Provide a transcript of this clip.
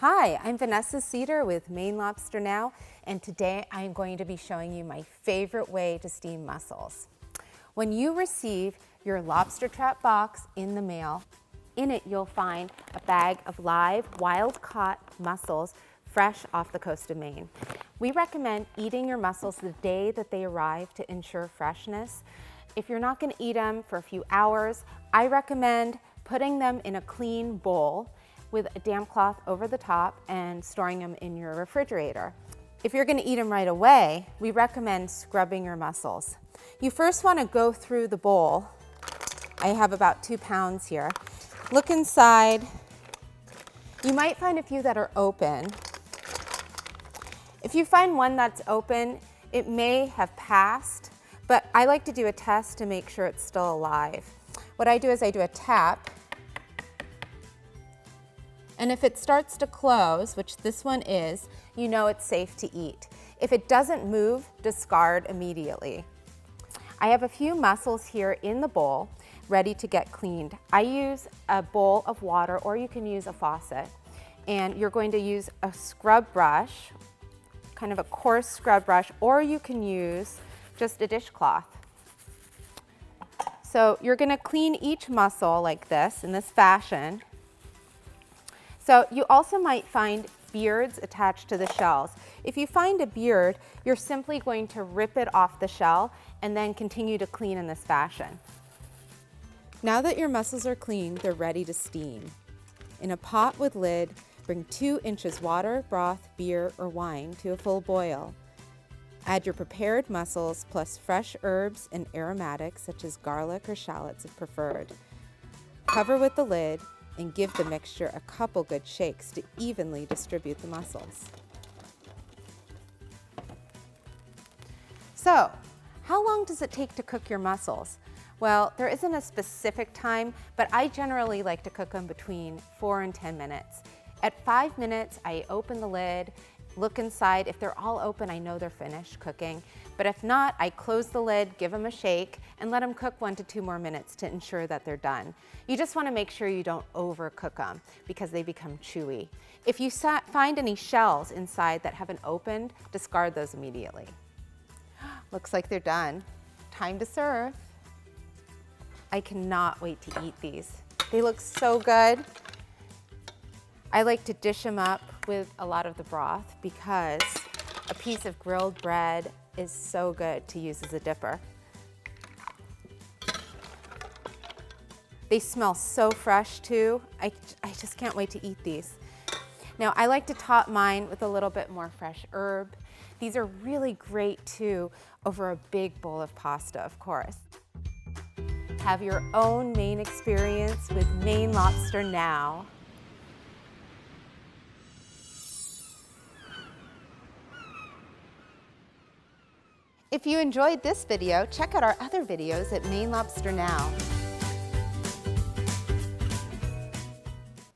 Hi, I'm Vanessa Seder with Maine Lobster Now, and today I'm going to be showing you my favorite way to steam mussels. When you receive your lobster trap box in the mail, in it you'll find a bag of live, wild-caught mussels fresh off the coast of Maine. We recommend eating your mussels the day that they arrive to ensure freshness. If you're not going to eat them for a few hours, I recommend putting them in a clean bowl with a damp cloth over the top and storing them in your refrigerator. If you're going to eat them right away, we recommend scrubbing your mussels. You first want to go through the bowl. I have about 2 pounds here. Look inside. You might find a few that are open. If you find one that's open, it may have passed, but I like to do a test to make sure it's still alive. What I do is I do a tap, and if it starts to close, which this one is, you know it's safe to eat. If it doesn't move, discard immediately. I have a few mussels here in the bowl, ready to get cleaned. I use a bowl of water, or you can use a faucet. And you're going to use a scrub brush, kind of a coarse scrub brush, or you can use just a dishcloth. So you're gonna clean each mussel like this, in this fashion. So you also might find beards attached to the shells. If you find a beard, you're simply going to rip it off the shell and then continue to clean in this fashion. Now that your mussels are clean, they're ready to steam. In a pot with lid, bring 2 inches water, broth, beer, or wine to a full boil. Add your prepared mussels plus fresh herbs and aromatics such as garlic or shallots if preferred. Cover with the lid and give the mixture a couple good shakes to evenly distribute the mussels. So, how long does it take to cook your mussels? Well, there isn't a specific time, but I generally like to cook them between 4 and 10 minutes. At 5 minutes, I open the lid, look inside. If they're all open, I know they're finished cooking. But if not, I close the lid, give them a shake, and let them cook 1 to 2 more minutes to ensure that they're done. You just want to make sure you don't overcook them because they become chewy. If you find any shells inside that haven't opened, discard those immediately. Looks like they're done. Time to serve. I cannot wait to eat these. They look so good. I like to dish them up with a lot of the broth because a piece of grilled bread is so good to use as a dipper. They smell so fresh too. I just can't wait to eat these. Now I like to top mine with a little bit more fresh herb. These are really great too over a big bowl of pasta, of course. Have your own Maine experience with Maine Lobster Now. If you enjoyed this video, check out our other videos at Maine Lobster Now.